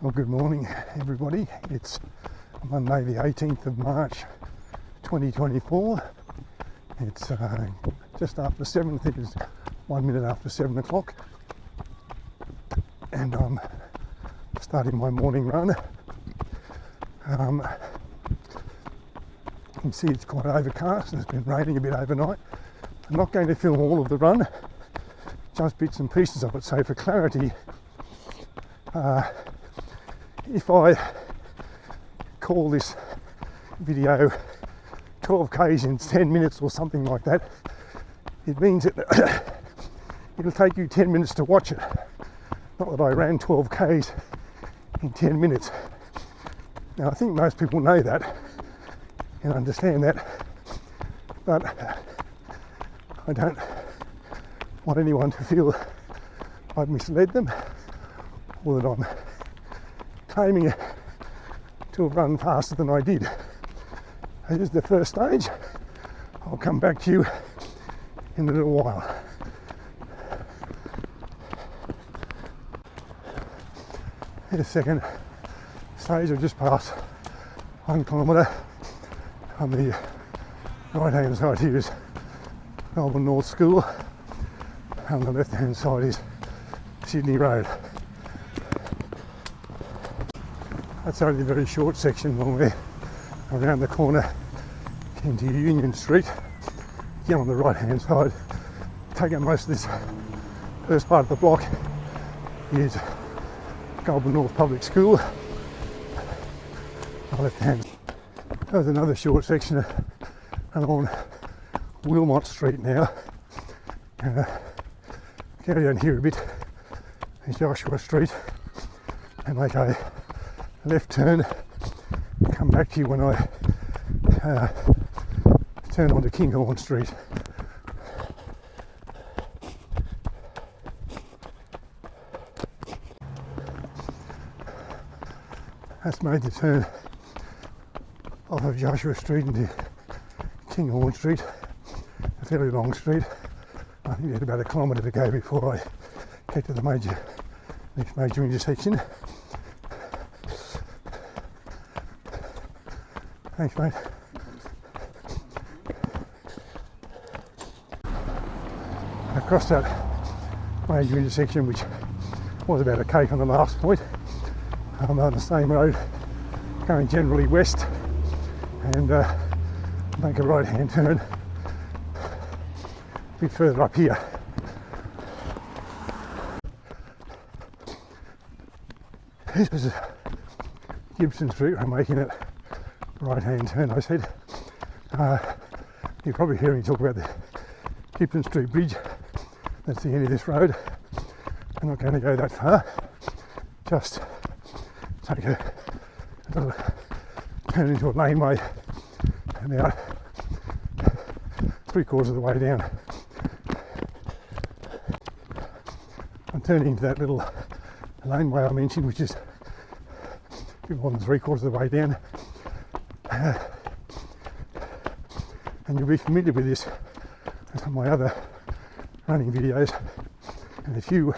Well, good morning, everybody. It's Monday, the 18th of March, 2024. It's just after 7. I think it's 1 minute after 7 o'clock, and I'm starting my morning run. You can see it's quite overcast and it's been raining a bit overnight. I'm not going to film all of the run, just bits and pieces of it. So for clarity, if I call this video 12 k's in 10 minutes or something like that, it means that it'll take you 10 minutes to watch it. Not that I ran 12 k's in 10 minutes. Now I think most people know that and understand that, but I don't want anyone to feel I've misled them or that I'm claiming to have run faster than I did. This is the first stage. I'll come back to you in a little while. The second stage, I've just passed 1 kilometre. On the right hand side here is Goulburn North School. On the left hand side is Sydney Road. That's only a very short section when we're around the corner into Union Street. Again on the right hand side, taking most of this first part of the block is Goulburn North Public School. On the left hand, there's another short section along Wilmot Street now. Carry down here a bit, is Joshua Street, and make a left turn, come back to you when I turn onto Kinghorn Street. That's made the turn off of Joshua Street into Kinghorn Street, a fairly long street. I think there's about 1 kilometre to go before I get to the next major intersection. Thanks, mate. Across that major intersection, which was about a k's on the last point, I'm on the same road, going generally west, and make a right-hand turn a bit further up here. This is Gibson Street. I'm making it right-hand turn, I said. You're probably hearing me talk about the Gibson Street Bridge. That's the end of this road. I'm not going to go that far. Just take a little turn into a laneway about 3/4 of the way down. I'm turning into that little laneway I mentioned, which is a bit more than 3/4 of the way down. And you'll be familiar with this from my other running videos, and a few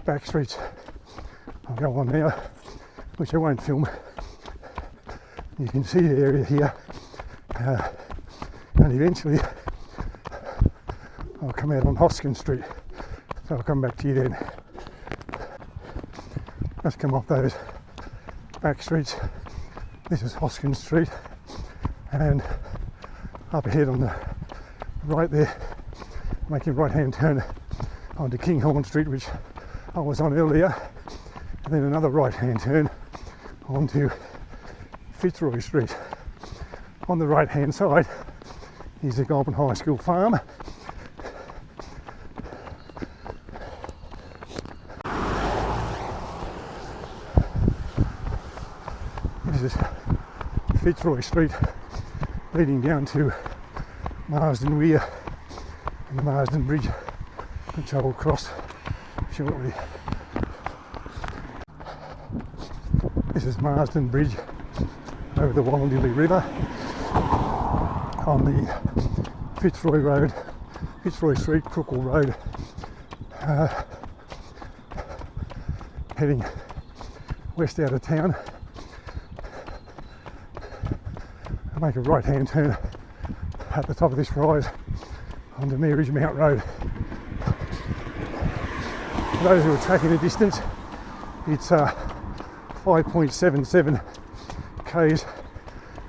back streets I'll go on now, which I won't film. You can see the area here, and eventually I'll come out on Hoskin Street, so I'll come back to you then. Just come off those back streets. This is Hoskin Street, and up ahead on the right there, making a right-hand turn onto Kinghorn Street, which I was on earlier, and then another right-hand turn onto Fitzroy Street. On the right-hand side is the Goulburn High School farm. This is Fitzroy Street, leading down to Marsden Weir and the Marsden Bridge, which I will cross shortly. This is Marsden Bridge over the Wallandilly River on the Fitzroy Road, Fitzroy Street, Crookle Road heading west out of town. I make a right-hand turn at the top of this rise onto Mary's Mount Road. For those who are tracking the distance, it's 5.77 k's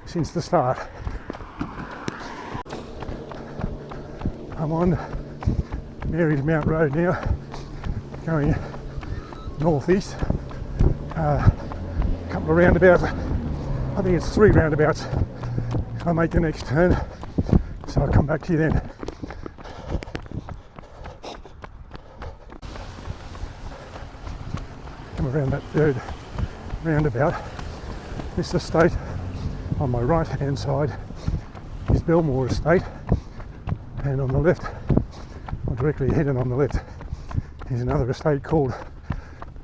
since the start. I'm on Mary's Mount Road now, going northeast. A couple of roundabouts, I think it's 3 roundabouts. I make the next turn, so I'll come back to you then. Come around that 3rd roundabout. This estate on my right hand side is Belmore Estate, and on the left, or directly ahead and on the left, is another estate called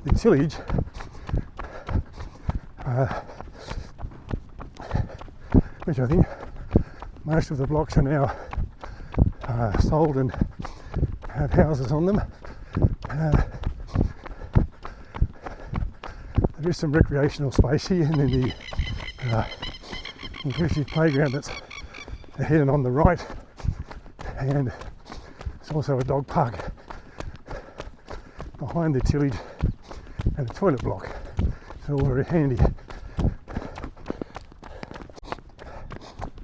the Tillage, which I think most of the blocks are now sold and have houses on them. There is some recreational space here, and then the inclusive playground that's ahead and on the right, and it's also a dog park behind the tillage and a toilet block. It's all very handy.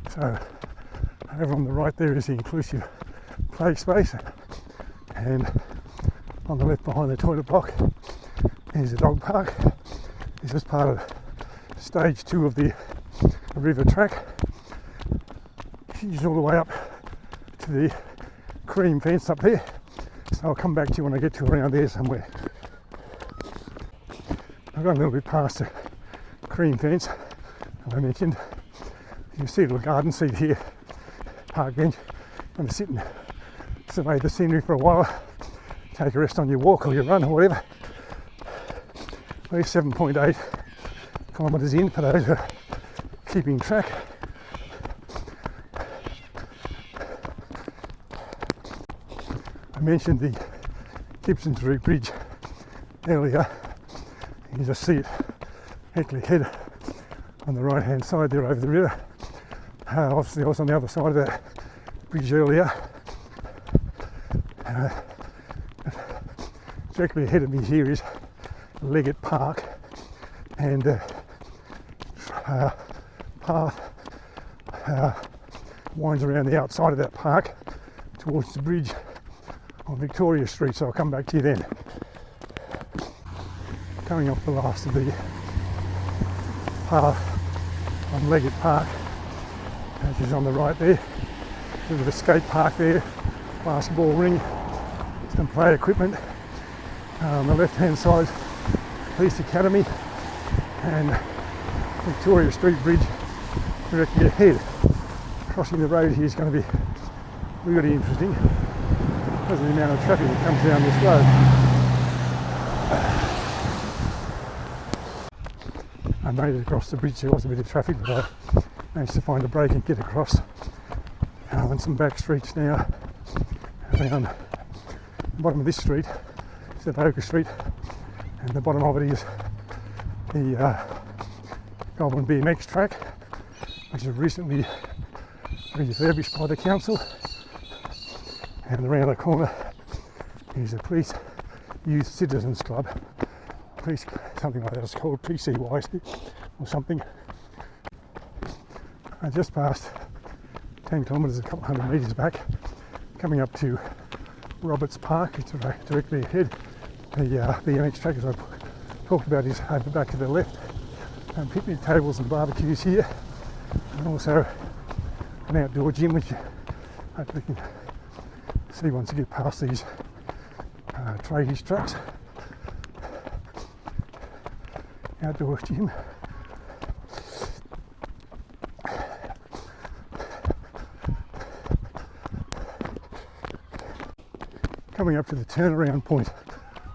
So over on the right there is the inclusive play space, and on the left behind the toilet block is the dog park. This is part of stage 2 of the river track. It's all the way up to the cream fence up there, so I'll come back to you when I get to around there somewhere. I've gone a little bit past the cream fence, as I mentioned. You can see a little garden seat here, park bench. I'm going to sit and survey the scenery for a while, take a rest on your walk or your run or whatever. We're 7.8 kilometres in for those who are keeping track. I mentioned the Gibson Street Bridge earlier. You can just see it directly ahead on the right hand side there over the river. Obviously I was on the other side of that bridge earlier. Directly ahead of me here is Leggett Park, and path winds around the outside of that park towards the bridge on Victoria Street, so I'll come back to you then. Coming up the last of the path on Leggett Park, which is on the right there. There's a skate park there, basketball ring, some play equipment. On the left hand side, Police Academy, and Victoria Street Bridge directly ahead. Crossing the road here is going to be really interesting because of the amount of traffic that comes down this road. I made it across the bridge. There was a bit of traffic, but I managed to find a break and get across. On some back streets now, around the bottom of this street is at Oaker Street, and the bottom of it is the Goulburn BMX track, which is recently refurbished by the council. And around the corner is a police youth citizens club, police, something like that. It's called PCY or something. I just passed 10 kilometres, a couple hundred metres back, coming up to Roberts Park. It's directly ahead. The BMX track, as I talked about, is over back to the left. Picnic tables and barbecues here, and also an outdoor gym, which hopefully you can see once you get past these tradies trucks. Outdoor gym. Coming up to the turnaround point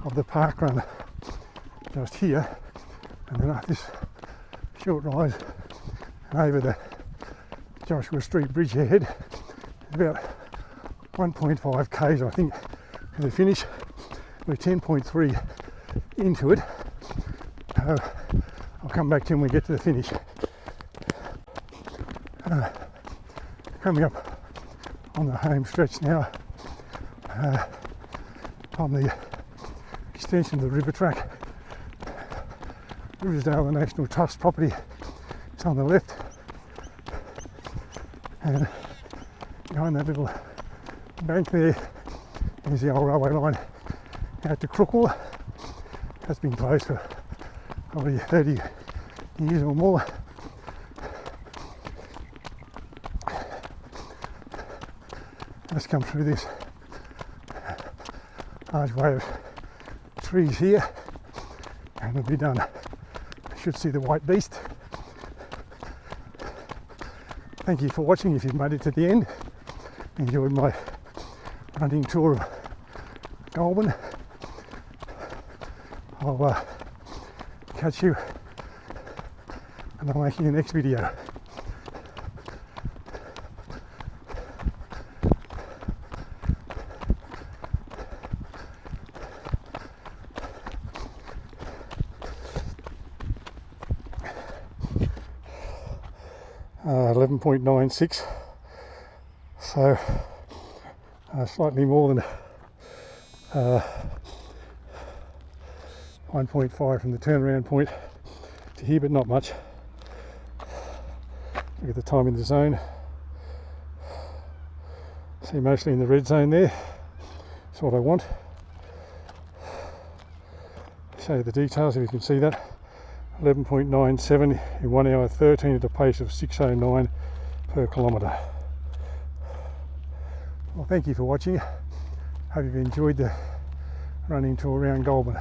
of the park run just here, and then up this short rise and over the Joshua Street Bridge ahead. About 1.5 k's, I think, to the finish. We're 10.3 into it. So I'll come back to you when we get to the finish. Coming up on the home stretch now, on the extension of the river track. Riversdale, the National Trust property, is on the left, and behind that little bank there is the old railway line out to Crookall. That's been closed for probably 30 years or more. Let's come through this archway of trees here and we'll be done. You should see the white beast. Thank you for watching if you've made it to the end. Enjoyed my running tour of Goulburn. I'll catch you and I'll make you the next video. 11.96, so slightly more than 1.5 from the turnaround point to here, but not much. Look at the time in the zone. See, mostly in the red zone there. That's what I want. Show you the details if you can see that. 11.97 in 1 hour 13 at a pace of 6:09 per kilometre. Well, thank you for watching. Hope you've enjoyed the running tour around Goulburn.